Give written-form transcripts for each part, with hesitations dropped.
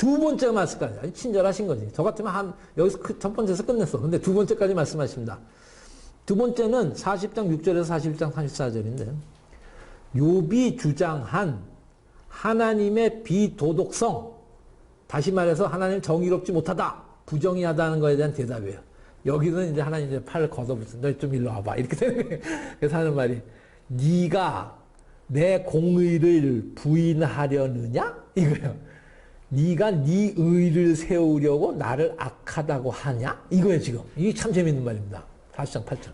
두 번째 말씀까지 아주 친절하신 거지. 저 같으면 여기서 첫 번째에서 끝냈어. 근데 두 번째까지 말씀하십니다. 두 번째는 40장 6절에서 41장 34절인데 욥이 주장한 하나님의 비도덕성, 다시 말해서 하나님 정의롭지 못하다, 부정의하다는 것에 대한 대답이에요. 여기는 이제 하나님 이제 팔을 걷어붙여 너 좀 일로 와봐 이렇게 되는 거예요. 그래서 하는 말이 네가 내 공의를 부인하려느냐 이거예요. 네가 네 의를 세우려고 나를 악하다고 하냐 이거예요. 지금 이게 참 재밌는 말입니다. 40장 8절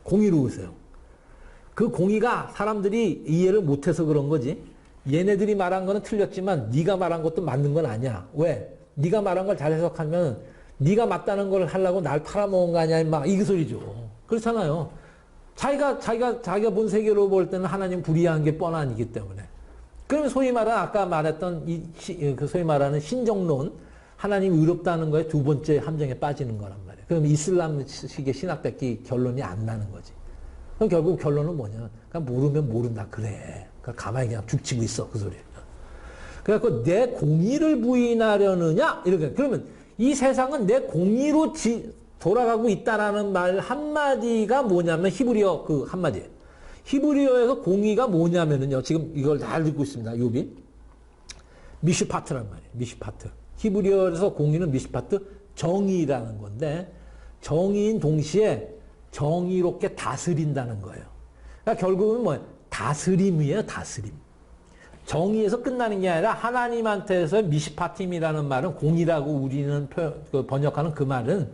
공의로우세요. 그 공의가 사람들이 이해를 못해서 그런 거지. 얘네들이 말한 거는 틀렸지만 네가 말한 것도 맞는 건 아니야. 왜? 네가 말한 걸 잘 해석하면 네가 맞다는 걸 하려고 날 팔아먹은 거 아니야 막 이 소리죠. 그렇잖아요. 자기가 본 세계로 볼 때는 하나님 불의한 게 뻔하기 때문에. 그러면 소위 말하는 아까 말했던 그 소위 말하는 신정론, 하나님 의롭다는 거에 두 번째 함정에 빠지는 거란 말이에요. 그럼 이슬람식의 신학백기 결론이 안 나는 거지. 그럼 결국 결론은 뭐냐? 그냥 모르면 모른다 그래. 그냥 가만히 그냥 죽치고 있어 그 소리예요. 그래갖고 내 공의를 부인하려느냐 이렇게. 그러면 이 세상은 내 공의로 돌아가고 있다라는 말 한마디가 뭐냐면 히브리어 그 한마디예요. 히브리어에서 공의가 뭐냐면은요. 지금 이걸 잘 듣고 있습니다. 욥이. 미슈파트란 말이에요. 미슈파트. 히브리어에서 공의는 미슈파트 정의라는 건데 정의인 동시에 정의롭게 다스린다는 거예요. 그러니까 결국은 뭐예요? 다스림이에요. 다스림. 정의에서 끝나는 게 아니라 하나님한테서 미시파팀이라는 말은 공의라고 우리는 번역하는 그 말은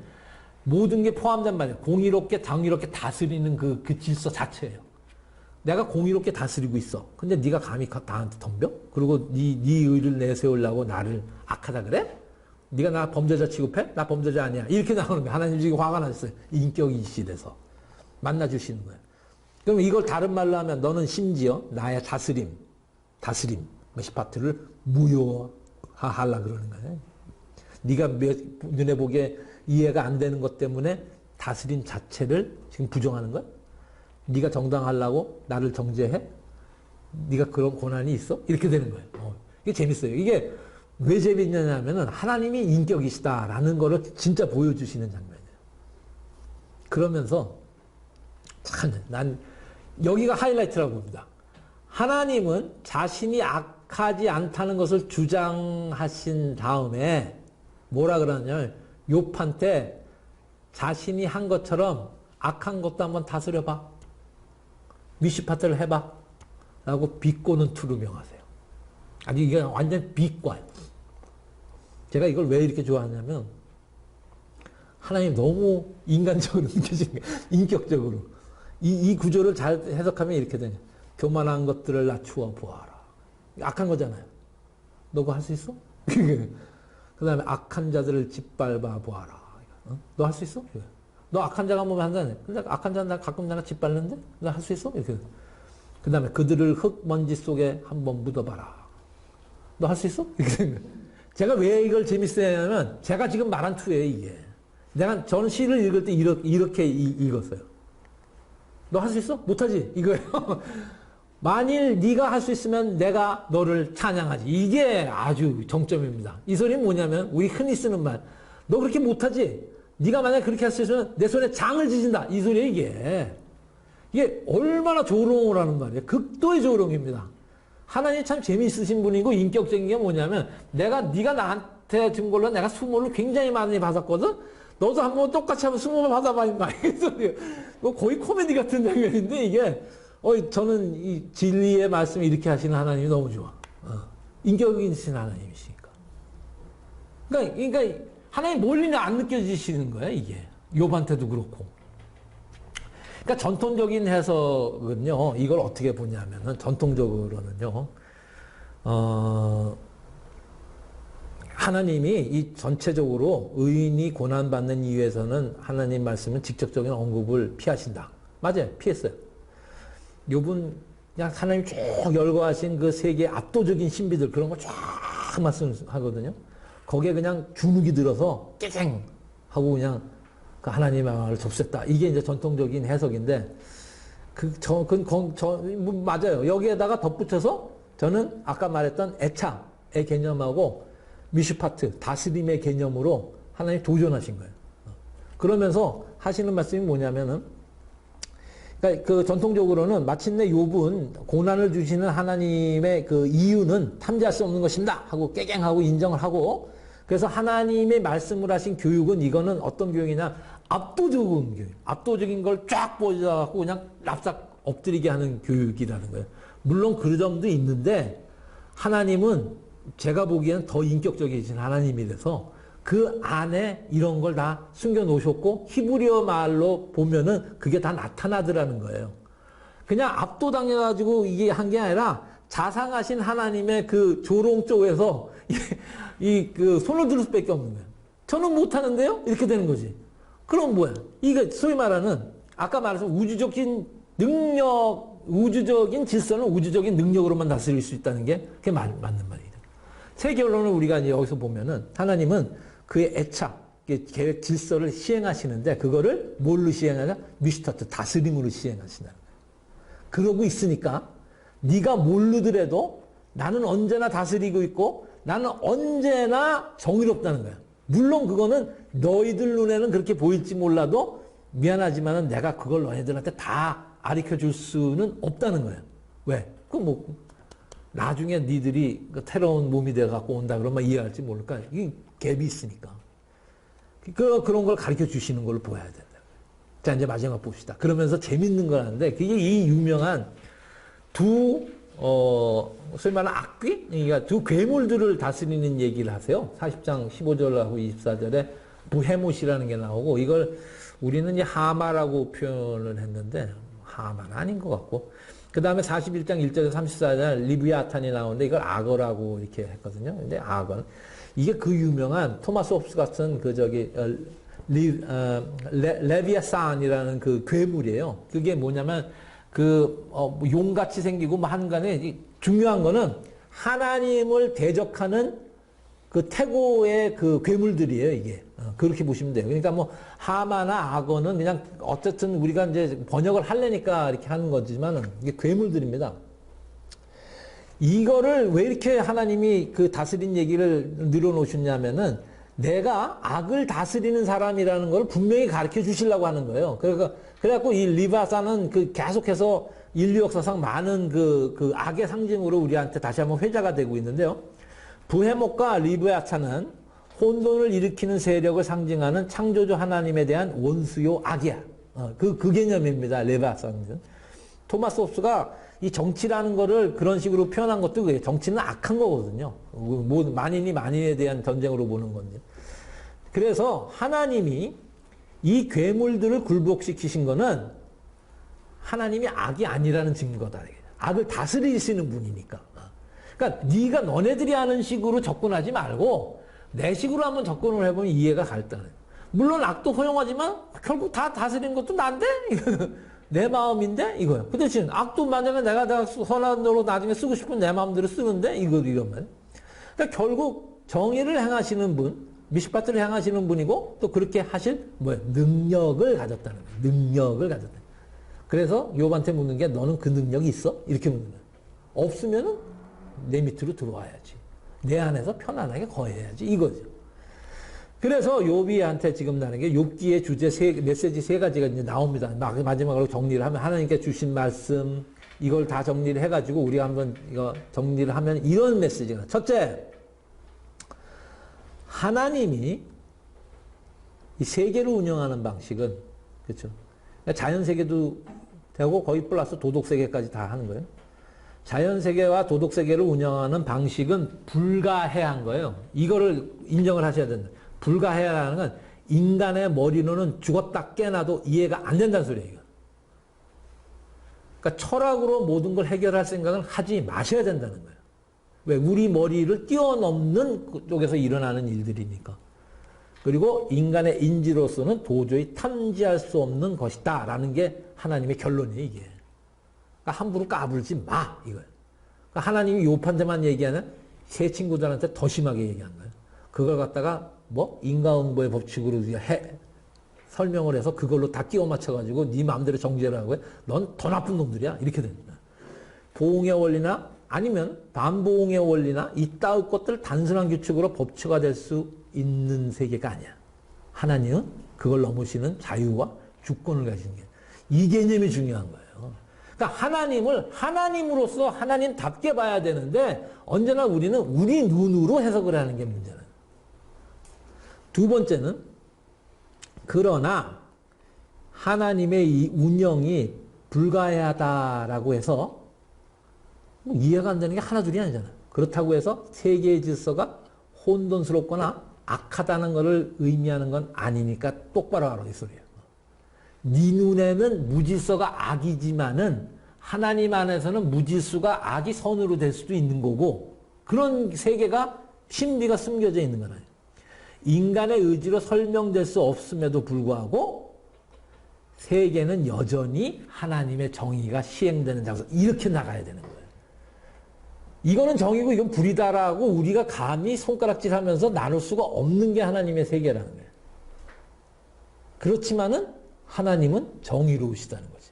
모든 게 포함된 말이에요. 공의롭게 정의롭게 다스리는 그 질서 자체예요. 내가 공의롭게 다스리고 있어. 근데 네가 감히 나한테 덤벼? 그리고 네 의를 내세우려고 나를 악하다 그래? 네가 나 범죄자 취급해? 나 범죄자 아니야. 이렇게 나오는 거예요. 하나님 지금 화가 났어요. 인격이 이시돼서 만나주시는 거예요. 그럼 이걸 다른 말로 하면 너는 심지어 나의 다스림, 메시파트를 무효화하려 그러는 거예요. 네가 눈에 보기에 이해가 안 되는 것 때문에 다스림 자체를 지금 부정하는 거야? 네가 정당하려고 나를 정죄해? 네가 그런 권한이 있어? 이렇게 되는 거예요. 이게 재밌어요. 이게 왜 재밌냐면은 하나님이 인격이시다라는 거를 진짜 보여주시는 장면이에요. 그러면서 참 난 여기가 하이라이트라고 봅니다. 하나님은 자신이 악하지 않다는 것을 주장하신 다음에 뭐라 그러냐면 욥한테 자신이 한 것처럼 악한 것도 한번 다스려봐. 미시파트를 해봐. 라고 비꼬는 투로 명하세요. 아니 이게 완전 비과예요. 제가 이걸 왜 이렇게 좋아하냐면 하나님 너무 인간적으로 느껴지는 거예요. 인격적으로. 이 구조를 잘 해석하면 이렇게 되냐. 교만한 것들을 낮추어 보아라. 악한 거잖아요. 너 그거 할 수 있어? 그 다음에 악한 자들을 짓밟아 보아라. 너 할 수 있어? 너 악한 자가 보면 한다네. 근데 악한 자는 가끔 내가 짓밟는데? 너 할 수 있어? 이렇게. 그 다음에 그들을 흙먼지 속에 한번 묻어봐라. 너 할 수 있어? 이렇게. 제가 왜 이걸 재밌어야 하냐면 제가 지금 말한 투예요, 이게. 저는 시를 읽을 때 이렇게 읽었어요. 너 할 수 있어? 못하지? 이거예요. 만일 네가 할 수 있으면 내가 너를 찬양하지. 이게 아주 정점입니다. 이 소리는 뭐냐면 우리 흔히 쓰는 말. 너 그렇게 못하지? 네가 만약 그렇게 할 수 있으면 내 손에 장을 지진다. 이 소리예요, 이게. 이게 얼마나 조롱을 하는 말이에요. 극도의 조롱입니다. 하나님 참 재미있으신 분이고 인격적인 게 뭐냐면 네가 나한테 준 걸로 내가 수모를 굉장히 많이 받았거든? 너도 한번 똑같이 한번 수모를 받아봐. 이 소리예요. 거의 코미디 같은 장면인데 이게 저는 이 진리의 말씀을 이렇게 하시는 하나님이 너무 좋아. 인격이신 하나님이시니까. 그러니까 하나님 멀리는 안 느껴지시는 거야, 이게. 욥한테도 그렇고. 그러니까 전통적인 해석은요, 이걸 어떻게 보냐면은, 전통적으로는요, 하나님이 이 전체적으로 의인이 고난받는 이유에서는 하나님 말씀은 직접적인 언급을 피하신다. 맞아요. 피했어요. 욥은 그냥 하나님 쭉 열거하신 그 세계의 압도적인 신비들 그런 거 쫙 말씀하거든요. 거기에 그냥 주눅이 들어서 깨쟁 하고 그냥 그 하나님의 말을 접수했다. 이게 이제 전통적인 해석인데 맞아요. 여기에다가 덧붙여서 저는 아까 말했던 애착의 개념하고 미슈파트, 다스림의 개념으로 하나님 도전하신 거예요. 그러면서 하시는 말씀이 뭐냐면은, 그러니까 그 전통적으로는 마침내 욥은 고난을 주시는 하나님의 그 이유는 탐지할 수 없는 것입니다 하고 깨갱하고 인정을 하고, 그래서 하나님의 말씀을 하신 교육은 이거는 어떤 교육이냐, 압도적인 교육, 압도적인 걸 쫙 보여줘갖고 그냥 납작 엎드리게 하는 교육이라는 거예요. 물론 그 점도 있는데 하나님은 제가 보기에는 더 인격적이신 하나님이라서 그 안에 이런 걸 다 숨겨 놓으셨고, 히브리어 말로 보면은 그게 다 나타나더라는 거예요. 그냥 압도당해가지고 이게 한 게 아니라 자상하신 하나님의 그 조롱 쪽에서 그 손을 들 수밖에 없는 거예요. 저는 못하는데요? 이렇게 되는 거지. 그럼 뭐야? 이게 소위 말하는, 아까 말해서 우주적인 능력, 우주적인 질서는 우주적인 능력으로만 다스릴 수 있다는 게 그게 맞는 말이죠. 세 결론을 우리가 이제 여기서 보면은 하나님은 그의 애착, 계획 질서를 시행하시는데 그거를 뭘로 시행하냐? 미슈타트, 다스림으로 시행하신다는 거예요. 그러고 있으니까 네가 모르더라도 나는 언제나 다스리고 있고 나는 언제나 정의롭다는 거야. 물론 그거는 너희들 눈에는 그렇게 보일지 몰라도 미안하지만은 내가 그걸 너희들한테 다 가르쳐 줄 수는 없다는 거야. 왜? 나중에 니들이 그 새로운 몸이 돼 갖고 온다 그러면 이해할지 모를까? 이게 갭이 있으니까. 그런 걸 가르쳐 주시는 걸로 보여야 된다. 자, 이제 마지막 봅시다. 그러면서 재밌는 걸 하는데, 그게 이 유명한 소위 말하는 악귀? 그러니까 두 괴물들을 다스리는 얘기를 하세요. 40장 15절하고 24절에 부헤못이라는 게 나오고, 이걸 우리는 이제 하마라고 표현을 했는데, 하마는 아닌 것 같고, 그 다음에 41장 1절에서 34절 리비아탄이 나오는데, 이걸 악어라고 이렇게 했거든요. 근데 악어는, 이게 그 유명한 토마스 홉스 같은 레비아산이라는 그 괴물이에요. 그게 뭐냐면, 용같이 생기고 뭐 한간에 중요한 거는 하나님을 대적하는 그 태고의 그 괴물들이에요, 이게. 그렇게 보시면 돼요. 그러니까 뭐 하마나 악어는 그냥 어쨌든 우리가 이제 번역을 하려니까 이렇게 하는 거지만은 이게 괴물들입니다. 이거를 왜 이렇게 하나님이 그 다스린 얘기를 늘어놓으셨냐면은 내가 악을 다스리는 사람이라는 걸 분명히 가르쳐 주시려고 하는 거예요. 그래갖고 이 리바사는 계속해서 인류 역사상 많은 그 악의 상징으로 우리한테 다시 한번 회자가 되고 있는데요. 부헤못과 리브야차는 혼돈을 일으키는 세력을 상징하는 창조주 하나님에 대한 원수요 악이야. 그 개념입니다. 리브야차는. 토마스 홉스가 이 정치라는 거를 그런 식으로 표현한 것도 그래요. 정치는 악한 거거든요. 만인이 만인에 대한 전쟁으로 보는 건데. 그래서 하나님이 이 괴물들을 굴복시키신 거는 하나님이 악이 아니라는 증거다. 악을 다스리시는 분이니까. 그러니까 네가 너네들이 하는 식으로 접근하지 말고 내 식으로 한번 접근을 해보면 이해가 갈다는. 물론 악도 허용하지만 결국 다 다스리는 것도 난데? 내 마음인데? 이거예요. 그 대신 악도 만약에 내가 선한 대로 나중에 쓰고 싶은 내 마음대로 쓰는데? 이것만. 그러니까 결국 정의를 행하시는 분, 미슈파트를 행하시는 분이고 또 그렇게 하실 능력을 가졌다는 거예요. 능력을 가졌다. 그래서 욥한테 묻는 게 너는 그 능력이 있어? 이렇게 묻는 거예요. 없으면은 내 밑으로 들어와야지. 내 안에서 편안하게 거해야지. 이거죠. 그래서 욥이한테 지금 나는 게 욥기의 주제 메시지 세 가지가 이제 나옵니다. 마지막으로 정리를 하면 하나님께 주신 말씀 이걸 다 정리를 해가지고 우리가 한번 이거 정리를 하면 이런 메시지가 첫째, 하나님이 이 세계를 운영하는 방식은 그렇죠. 자연 세계도 되고 거의 플러스 도덕 세계까지 다 하는 거예요. 자연 세계와 도덕 세계를 운영하는 방식은 불가해한 거예요. 이거를 인정을 하셔야 된다. 불가해하는 건 인간의 머리로는 죽었다 깨나도 이해가 안 된다는 소리예요. 그러니까 철학으로 모든 걸 해결할 생각은 하지 마셔야 된다는 거예요. 왜? 우리 머리를 뛰어넘는 그쪽에서 일어나는 일들이니까. 그리고 인간의 인지로서는 도저히 탐지할 수 없는 것이다 라는 게 하나님의 결론이에요, 이게. 그러니까 함부로 까불지 마, 이거예요. 그러니까 하나님이 욥한테만 얘기하는 세 친구들한테 더 심하게 얘기한 거예요. 그걸 갖다가 인과응보의 법칙으로 설명을 해서 그걸로 다 끼워 맞춰가지고 네 마음대로 정죄를 하고 넌 더 나쁜 놈들이야. 이렇게 됩니다. 보응의 원리나 아니면 반보응의 원리나 이따의 것들 단순한 규칙으로 법칙화될 수 있는 세계가 아니야. 하나님은 그걸 넘으시는 자유와 주권을 가지는 게. 이 개념이 중요한 거예요. 그러니까 하나님을 하나님으로서 하나님답게 봐야 되는데 언제나 우리는 우리 눈으로 해석을 하는 게 문제는. 두 번째는 그러나 하나님의 이 운영이 불가하다라고 해서 이해가 안 되는 게 하나둘이 아니잖아. 그렇다고 해서 세계의 질서가 혼돈스럽거나 악하다는 것을 의미하는 건 아니니까 똑바로 알아 이 소리야. 네 눈에는 무질서가 악이지만은 하나님 안에서는 무질서가 악이 선으로 될 수도 있는 거고 그런 세계가 신비가 숨겨져 있는 거예요. 인간의 의지로 설명될 수 없음에도 불구하고 세계는 여전히 하나님의 정의가 시행되는 장소 이렇게 나가야 되는 거예요. 이거는 정의고 이건 불이다라고 우리가 감히 손가락질하면서 나눌 수가 없는 게 하나님의 세계라는 거예요. 그렇지만은 하나님은 정의로우시다는 거지.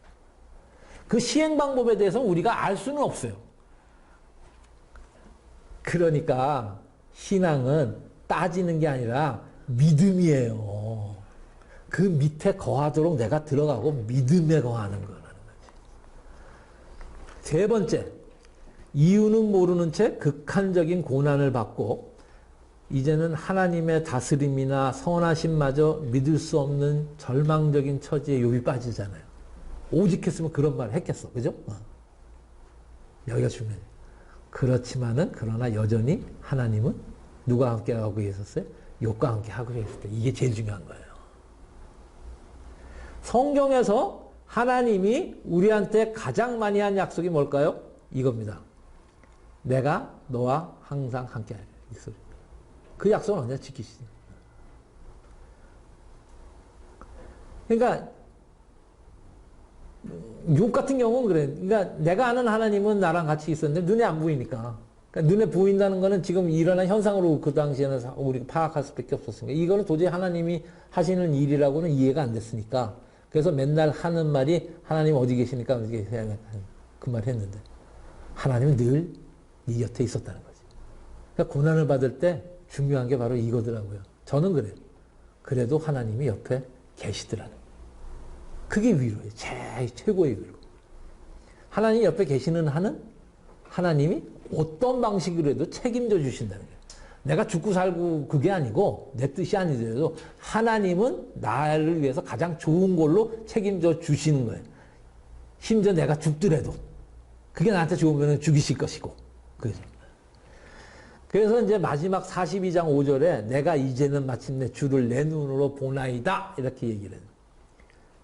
그 시행 방법에 대해서는 우리가 알 수는 없어요. 그러니까 신앙은 따지는 게 아니라 믿음이에요. 그 밑에 거하도록 내가 들어가고 믿음에 거하는 거라는 거지. 세 번째, 이유는 모르는 채 극한적인 고난을 받고 이제는 하나님의 다스림이나 선하심마저 믿을 수 없는 절망적인 처지에 욥이 빠지잖아요. 오직 했으면 그런 말을 했겠어. 그죠? 여기가 중요해요. 그렇지만은 그러나 여전히 하나님은 누가 함께 하고 계셨어요? 욥과 함께 하고 계셨을 때. 이게 제일 중요한 거예요. 성경에서 하나님이 우리한테 가장 많이 한 약속이 뭘까요? 이겁니다. 내가 너와 항상 함께 하리라. 이 소리. 그 약속은 언제나 지키시죠. 그러니까 욥 같은 경우는 그래. 그러니까 내가 아는 하나님은 나랑 같이 있었는데 눈에 안 보이니까. 그러니까 눈에 보인다는 거는 지금 일어난 현상으로 그 당시에는 우리가 파악할 수밖에 없었으니까. 이거는 도저히 하나님이 하시는 일이라고는 이해가 안 됐으니까. 그래서 맨날 하는 말이 하나님 어디 계시니까 어디 계세요? 그 말 했는데 하나님은 늘 네 곁에 있었다는 거지. 그러니까 고난을 받을 때 중요한 게 바로 이거더라고요. 저는 그래요. 그래도 하나님이 옆에 계시더라는 거예요. 그게 위로예요. 최고의 위로. 하나님 옆에 계시는 한은 하나님이 어떤 방식으로 해도 책임져 주신다는 거예요. 내가 죽고 살고 그게 아니고 내 뜻이 아니더라도 하나님은 나를 위해서 가장 좋은 걸로 책임져 주시는 거예요. 심지어 내가 죽더라도 그게 나한테 좋으면 죽이실 것이고. 그래서 이제 마지막 42장 5절에 내가 이제는 마침내 주를 내 눈으로 보나이다 이렇게 얘기를 해요.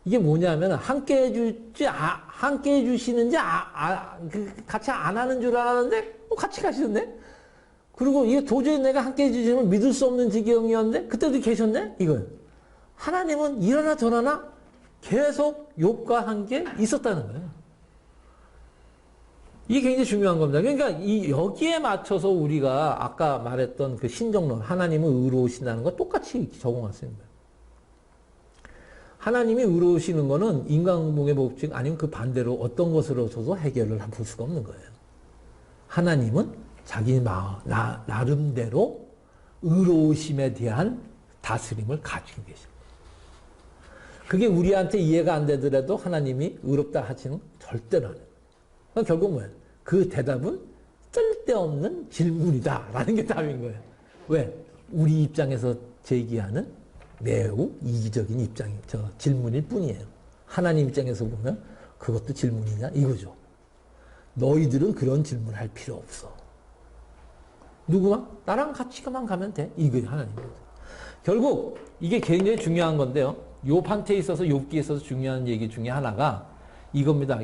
이게 뭐냐면 함께 해주시는지 같이 안 하는 줄 알았는데 같이 가시던데. 그리고 이게 도저히 내가 함께 해주시면 믿을 수 없는 지경이었는데 그때도 계셨네 이거예요. 하나님은 이러나 저러나 계속 욥과 함께 있었다는 거예요. 이게 굉장히 중요한 겁니다. 그러니까 여기에 맞춰서 우리가 아까 말했던 그 신정론, 하나님은 의로우신다는 거 똑같이 적용할 수 있는 거예요. 하나님이 의로우시는 거는 인간공의 법칙 아니면 그 반대로 어떤 것으로서도 해결을 볼 수가 없는 거예요. 하나님은 자기 나름대로 의로우심에 대한 다스림을 가지고 계십니다. 그게 우리한테 이해가 안 되더라도 하나님이 의롭다 하시는 절대로 안 해요. 결국 뭐예요? 그 대답은 쓸데없는 질문이다라는 게 답인 거예요. 왜? 우리 입장에서 제기하는 매우 이기적인 질문일 뿐이에요. 하나님 입장에서 보면 그것도 질문이냐? 이거죠. 너희들은 그런 질문을 할 필요 없어. 누구만? 나랑 같이만 가면 돼. 이거예요, 하나님입니다. 결국 이게 굉장히 중요한 건데요. 욥한테 있어서 욥기에 있어서 중요한 얘기 중에 하나가 이겁니다.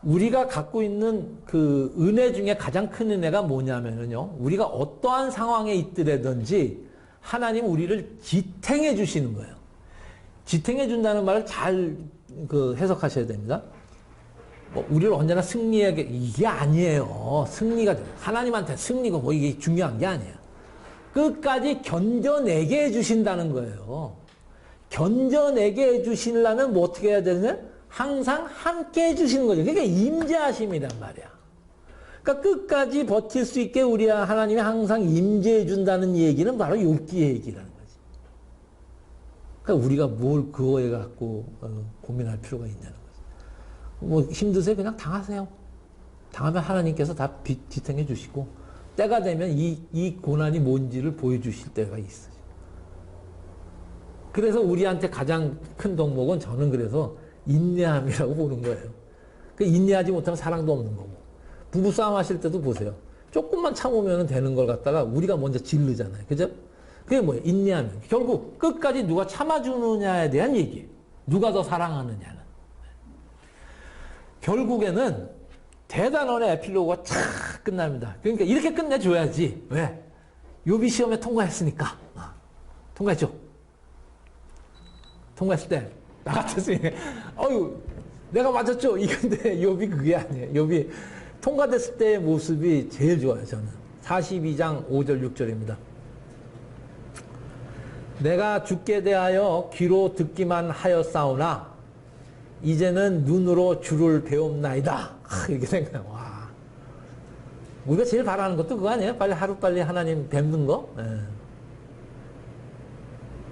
우리가 갖고 있는 그 은혜 중에 가장 큰 은혜가 뭐냐면요. 우리가 어떠한 상황에 있더라든지 하나님 우리를 지탱해 주시는 거예요. 지탱해 준다는 말을 잘 해석하셔야 됩니다. 우리를 언제나 승리하게 이게 아니에요. 승리가 하나님한테 승리가 뭐 이게 중요한 게 아니에요. 끝까지 견뎌내게 해주신다는 거예요. 견뎌내게 해주시려면 뭐 어떻게 해야 되느냐? 항상 함께 해주시는 거죠. 그게 임재하심이란 말이야. 그러니까 끝까지 버틸 수 있게 우리 하나님이 항상 임재해 준다는 얘기는 바로 욥기의 얘기라는 거지. 그러니까 우리가 뭘 그거에 갖고 고민할 필요가 있냐는 거지. 뭐 힘드세요? 그냥 당하세요. 당하면 하나님께서 다 뒤탱해 주시고 때가 되면 이 고난이 뭔지를 보여주실 때가 있어요. 그래서 우리한테 가장 큰 덕목은 저는 그래서 인내함이라고 보는 거예요. 그 인내하지 못하면 사랑도 없는 거고. 부부싸움 하실 때도 보세요. 조금만 참으면 되는 걸 갖다가 우리가 먼저 질르잖아요. 그죠? 그게 뭐예요? 인내하면. 결국 끝까지 누가 참아주느냐에 대한 얘기예요. 누가 더 사랑하느냐는. 결국에는 대단원의 에필로그가 탁 끝납니다. 그러니까 이렇게 끝내줘야지. 왜? 욥이 시험에 통과했으니까. 통과했죠? 통과했을 때 나 같았으니 어휴 내가 맞았죠? 이건데 욥이 그게 아니에요. 욥이 통과됐을 때의 모습이 제일 좋아요. 저는 42장 5절 6절입니다. 내가 주께 대하여 귀로 듣기만 하였사오나 이제는 눈으로 주를 배움나이다. 이렇게 생각해요. 와. 우리가 제일 바라는 것도 그거 아니에요? 빨리 하루빨리 하나님 뵙는 거? 네.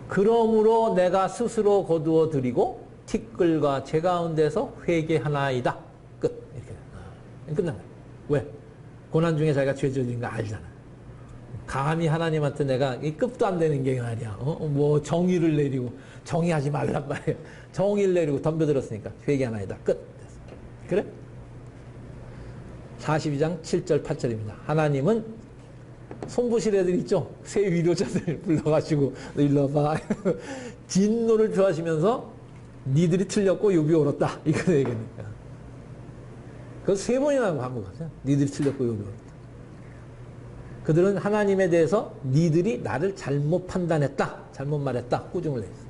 그러므로 내가 스스로 거두어 드리고 티끌과 제 가운데서 회개하나이다. 끝. 이렇게 끝난 거예요. 왜? 고난 중에 자기가 죄 저지른 거 알잖아. 감히 하나님한테 내가 이 급도 안 되는 게 말이야. 뭐 정의를 내리고 정의하지 말란 말이야. 정의를 내리고 덤벼들었으니까 회개하나이다. 끝. 그래? 42장 7절 8절입니다. 하나님은 손보실 애들 있죠? 새 위로자들 불러가지고 너 일로 와봐. 진노를 표하시면서 니들이 틀렸고 욥이 옳았다. 이거 얘기하니까. 그거 세 번이나 반복하죠. 니들이 틀렸고 욥이 옳았다. 그들은 하나님에 대해서 니들이 나를 잘못 판단했다. 잘못 말했다. 꾸중을 내렸어요.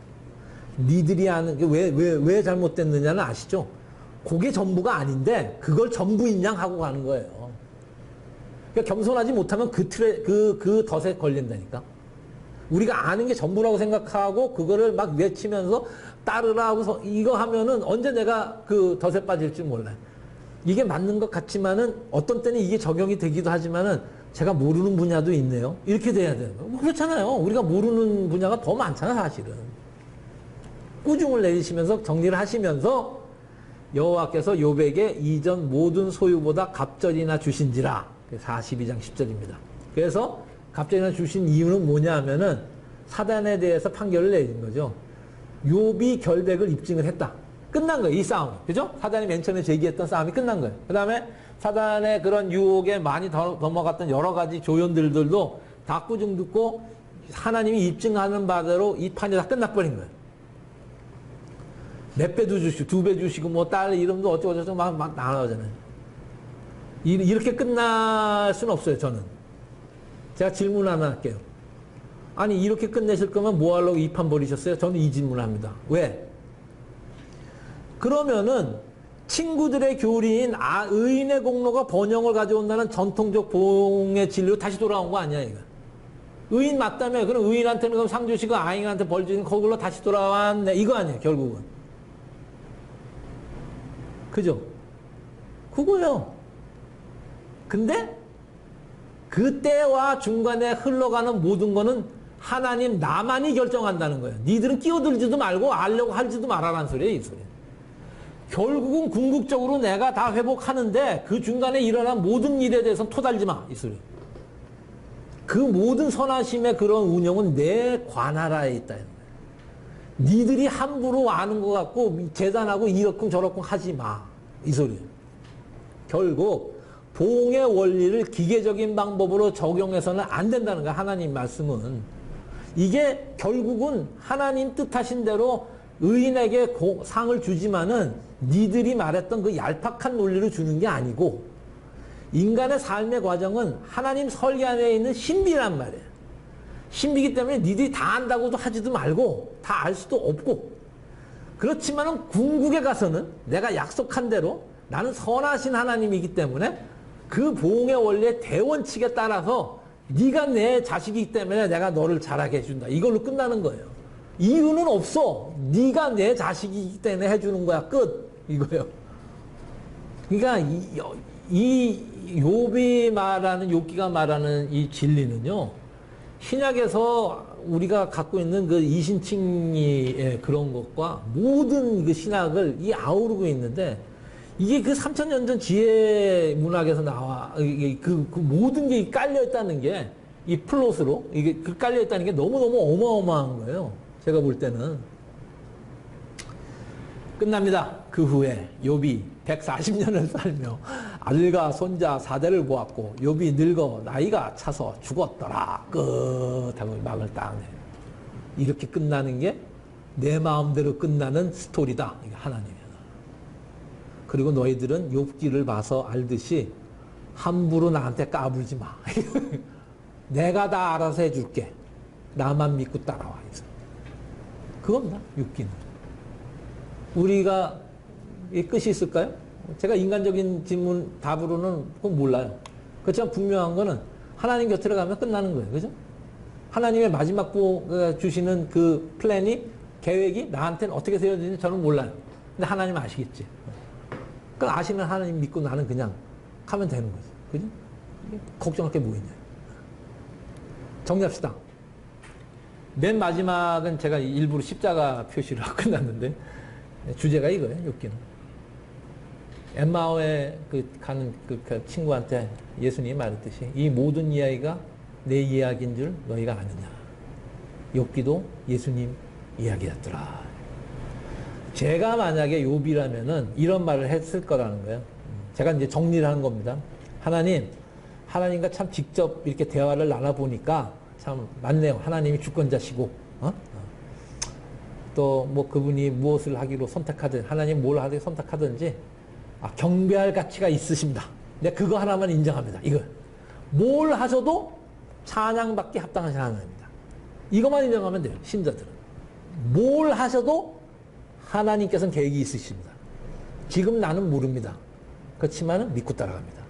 니들이 아는 게 왜 잘못됐느냐는 아시죠? 그게 전부가 아닌데 그걸 전부인 양 하고 가는 거예요. 그러니까 겸손하지 못하면 그 덫에 걸린다니까. 우리가 아는 게 전부라고 생각하고 그거를 막 외치면서 따르라 하고서 이거 하면은 언제 내가 그 덫에 빠질지 몰라요. 이게 맞는 것 같지만은 어떤 때는 이게 적용이 되기도 하지만은 제가 모르는 분야도 있네요. 이렇게 돼야 돼요. 뭐 그렇잖아요. 우리가 모르는 분야가 더 많잖아, 사실은. 꾸중을 내리시면서 정리를 하시면서 여호와께서 욥에게 이전 모든 소유보다 갑절이나 주신지라. 42장 10절입니다. 그래서 갑절이나 주신 이유는 뭐냐 하면은 사단에 대해서 판결을 내린 거죠. 욥이 결백을 입증을 했다. 끝난 거예요, 이 싸움이. 그죠? 사단이 맨 처음에 제기했던 싸움이 끝난 거예요. 그 다음에 사단의 그런 유혹에 많이 넘어갔던 여러 가지 조연들도 다 꾸중 듣고 하나님이 입증하는 바대로 이 판이 다 끝나버린 거예요. 몇 배도 주시고, 2배 주시고, 뭐, 딸 이름도 어쩌고저쩌고 막 나눠잖아요. 이렇게 끝날 수는 없어요, 저는. 제가 질문 하나 할게요. 아니, 이렇게 끝내실 거면 뭐 하려고 이 판 버리셨어요? 저는 이 질문을 합니다. 왜? 그러면은, 친구들의 교리인 의인의 공로가 번영을 가져온다는 전통적 보응의 진리로 다시 돌아온 거 아니야, 이거. 의인 맞다며. 그럼 의인한테는 그럼 상 주시고 아인한테 벌 주시고 그걸로 다시 돌아왔네. 이거 아니에요, 결국은. 그죠? 그거요. 근데 그 때와 중간에 흘러가는 모든 거는 하나님 나만이 결정한다는 거예요. 니들은 끼어들지도 말고 알려고 할지도 말아라는 소리예요, 이 소리. 결국은 궁극적으로 내가 다 회복하는데 그 중간에 일어난 모든 일에 대해서는 토달지 마, 이 소리. 그 모든 선하심의 그런 운영은 내 관하라에 있다. 니들이 함부로 아는 것 같고 재단하고 이렇쿵 저렇쿵 하지 마. 이 소리예요. 결국 보응의 원리를 기계적인 방법으로 적용해서는 안 된다는 거야. 하나님 말씀은. 이게 결국은 하나님 뜻하신 대로 의인에게 상을 주지만은 니들이 말했던 그 얄팍한 논리를 주는 게 아니고 인간의 삶의 과정은 하나님 설계 안에 있는 신비란 말이에요. 신비기 때문에 니들이 다 안다고도 하지도 말고 다 알 수도 없고 그렇지만은 궁극에 가서는 내가 약속한 대로 나는 선하신 하나님이기 때문에 그 보응의 원리의 대원칙에 따라서 네가 내 자식이기 때문에 내가 너를 잘하게 해준다. 이걸로 끝나는 거예요. 이유는 없어. 네가 내 자식이기 때문에 해주는 거야. 끝. 이거예요. 그러니까 이 욥이 말하는, 욥기가 말하는 이 진리는요, 신약에서 우리가 갖고 있는 그 이신칭의의 그런 것과 모든 그 신학을 이 아우르고 있는데, 이게 그 3000년 전 지혜 문학에서 나와, 그 모든 게 깔려 있다는 게, 이 플롯으로, 이게 그 깔려 있다는 게 너무너무 어마어마한 거예요. 제가 볼 때는. 끝납니다. 그 후에 욥이 140년을 살며 아들과 손자 4대를 보았고 욥이 늙어 나이가 차서 죽었더라. 끝하고 막을 딱 내요. 이렇게 끝나는 게 내 마음대로 끝나는 스토리다. 이게 하나님이야. 그리고 너희들은 욥기를 봐서 알듯이 함부로 나한테 까불지 마. 내가 다 알아서 해줄게. 나만 믿고 따라와. 그겁니다. 욥기는. 우리가 끝이 있을까요? 제가 인간적인 질문 답으로는 그건 몰라요. 그렇지만 분명한 거는 하나님 곁으로 가면 끝나는 거예요. 그죠? 하나님의 마지막 주시는 그 플랜이, 계획이 나한테는 어떻게 세워지는지 저는 몰라요. 근데 하나님 아시겠지. 그러니까 아시는 하나님 믿고 나는 그냥 가면 되는 거죠. 그죠? 걱정할 게 뭐 있냐. 정리합시다. 맨 마지막은 제가 일부러 십자가 표시를 하고 끝났는데, 주제가 이거예요, 욥기는. 엠마오에 가는 그 친구한테 예수님이 말했듯이 이 모든 이야기가 내 이야기인 줄 너희가 아느냐. 욥기도 예수님 이야기였더라. 제가 만약에 욥이라면은 이런 말을 했을 거라는 거예요. 제가 이제 정리를 하는 겁니다. 하나님과 참 직접 이렇게 대화를 나눠보니까 참 맞네요. 하나님이 주권자시고, 또 뭐 그분이 무엇을 하기로 선택하든, 하나님 뭘 하기로 선택하든지 경배할 가치가 있으십니다. 근데 그거 하나만 인정합니다. 이거 뭘 하셔도 찬양받기 합당하신 하나님입니다. 이것만 인정하면 돼요. 신자들은 뭘 하셔도 하나님께서는 계획이 있으십니다. 지금 나는 모릅니다. 그렇지만 믿고 따라갑니다.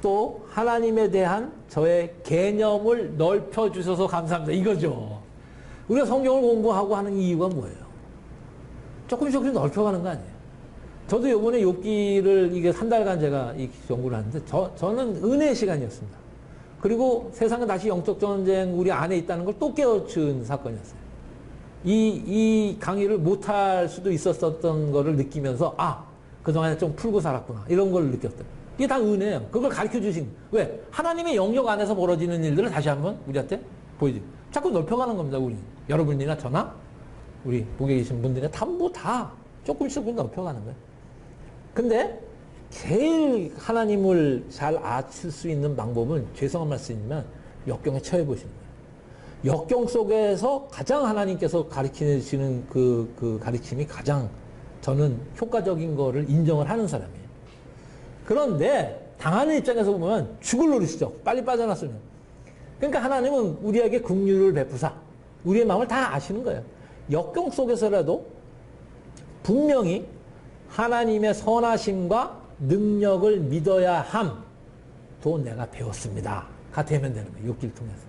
또 하나님에 대한 저의 개념을 넓혀주셔서 감사합니다. 이거죠. 우리가 성경을 공부하고 하는 이유가 뭐예요? 조금씩 넓혀가는 거 아니에요? 저도 이번에 욥기를 이게 한 달간 제가 이 연구를 하는데 저는 은혜의 시간이었습니다. 그리고 세상은 다시 영적 전쟁 우리 안에 있다는 걸 또 깨우친 사건이었어요. 이 강의를 못할 수도 있었던 거를 느끼면서 그동안에 좀 풀고 살았구나 이런 걸 느꼈어요. 이게 다 은혜예요. 그걸 가르쳐 주신. 왜? 하나님의 영역 안에서 벌어지는 일들을 다시 한번 우리한테 보여주고 자꾸 넓혀가는 겁니다. 우리 여러분이나 저나 우리 목에 계신 분들이나 전부 다 조금씩 넓혀가는 거예요. 근데 제일 하나님을 잘 아실 수 있는 방법은, 죄송한 말씀이지만 역경에 처해 보시는 거예요. 역경 속에서 가장 하나님께서 가르치시는 그 가르침이 가장 저는 효과적인 거를 인정을 하는 사람이에요. 그런데 당하는 입장에서 보면 죽을 노리시죠. 빨리 빠져나왔으면. 그러니까 하나님은 우리에게 긍휼을 베푸사 우리의 마음을 다 아시는 거예요. 역경 속에서라도 분명히 하나님의 선하심과 능력을 믿어야 함도 내가 배웠습니다. 가 되면 되는 거예요. 욥기를 통해서.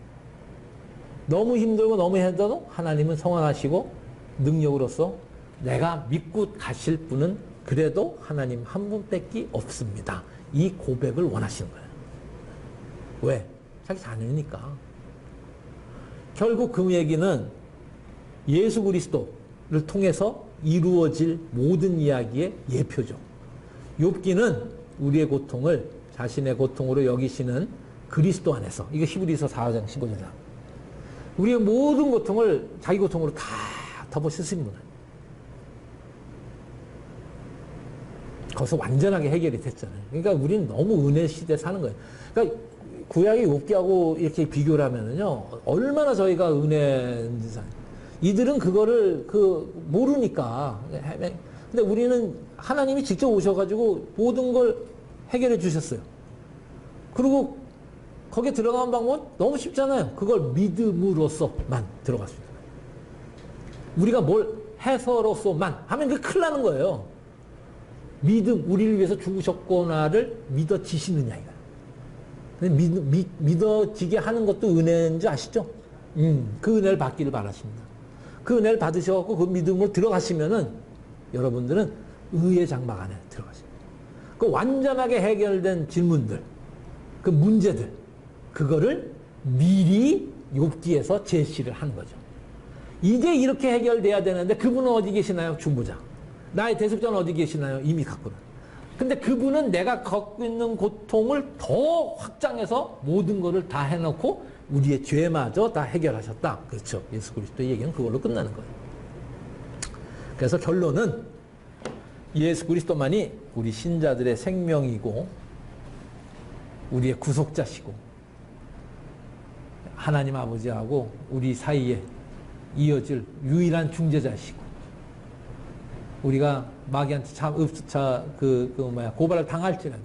너무 힘들고 너무 힘들어도 하나님은 선하시고 능력으로서 내가 믿고 가실 분은 그래도 하나님 한 분밖에 없습니다. 이 고백을 원하시는 거예요. 왜? 자기 자녀니까. 결국 그 얘기는 예수 그리스도를 통해서 이루어질 모든 이야기의 예표죠. 욥기는 우리의 고통을 자신의 고통으로 여기시는 그리스도 안에서, 이게 히브리서 4장 15절이다. 우리의 모든 고통을 자기 고통으로 다 덮어쓰신 분은 거기서 완전하게 해결이 됐잖아요. 그러니까 우리는 너무 은혜 시대에 사는 거예요. 그러니까 구약의 욥기하고 이렇게 비교를 하면은요, 얼마나 저희가 은혜인지 이들은 그거를 모르니까. 근데 우리는 하나님이 직접 오셔가지고 모든 걸 해결해 주셨어요. 그리고 거기에 들어가는 방법은 너무 쉽잖아요. 그걸 믿음으로써만 들어갈 수 있어요. 우리가 뭘 해서로서만 하면 그 큰일 나는 거예요. 믿음, 우리를 위해서 죽으셨구나를 믿어지시느냐, 이거예요. 믿어지게 하는 것도 은혜인 줄 아시죠? 그 은혜를 받기를 바라십니다. 그 은혜를 받으셔갖고 그 믿음으로 들어가시면은 여러분들은 의의 장막 안에 들어가죠. 그 완전하게 해결된 질문들, 그 문제들, 그거를 미리 욥기에서 제시를 하는 거죠. 이제 이렇게 해결돼야 되는데 그분은 어디 계시나요? 중보자. 나의 대속자는 어디 계시나요? 이미 갖고는. 근데 그분은 내가 갖고 있는 고통을 더 확장해서 모든 것을 다 해놓고 우리의 죄마저 다 해결하셨다. 그렇죠. 예수 그리스도의 얘기는 그걸로 끝나는 거예요. 그래서 결론은 예수 그리스도만이 우리 신자들의 생명이고 우리의 구속자시고 하나님 아버지하고 우리 사이에 이어질 유일한 중재자시고 우리가 마귀한테 고발을 당할지라도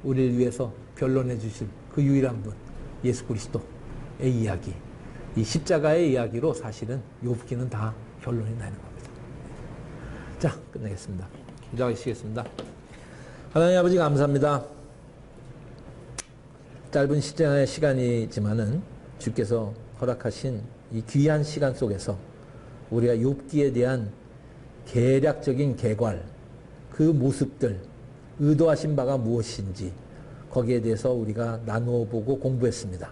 우리를 위해서 변론해 주실 그 유일한 분 예수 그리스도의 이야기, 이 십자가의 이야기로 사실은 욥기는 다 결론이 나는 겁니다. 자, 끝내겠습니다. 기도하시겠습니다. 하나님 아버지 감사합니다. 짧은 시간이지만은 주께서 허락하신 이 귀한 시간 속에서 우리가 욥기에 대한 계략적인 계괄, 그 모습들, 의도하신 바가 무엇인지 거기에 대해서 우리가 나누어 보고 공부했습니다.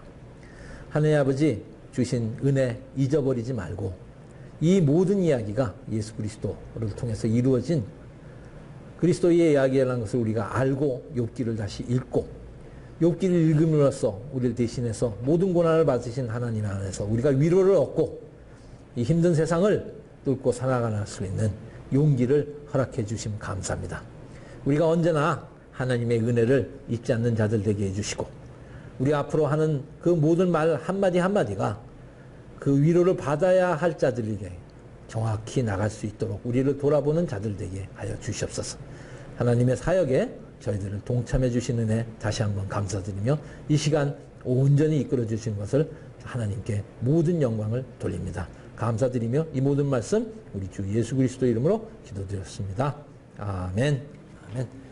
하나님 아버지 주신 은혜 잊어버리지 말고 이 모든 이야기가 예수 그리스도를 통해서 이루어진 그리스도의 이야기라는 것을 우리가 알고 욥기를 다시 읽고 욥기를 읽음으로써 우리를 대신해서 모든 고난을 받으신 하나님 안에서 우리가 위로를 얻고 이 힘든 세상을 뚫고 살아갈 수 있는 용기를 허락해 주심 감사합니다. 우리가 언제나 하나님의 은혜를 잊지 않는 자들 되게 해주시고 우리 앞으로 하는 그 모든 말 한마디 한마디가 그 위로를 받아야 할 자들에게 정확히 나갈 수 있도록 우리를 돌아보는 자들 되게 하여 주시옵소서. 하나님의 사역에 저희들을 동참해 주신 은혜 다시 한번 감사드리며 이 시간 온전히 이끌어 주신 것을 하나님께 모든 영광을 돌립니다. 감사드리며 이 모든 말씀 우리 주 예수 그리스도 이름으로 기도드렸습니다. 아멘. 아멘.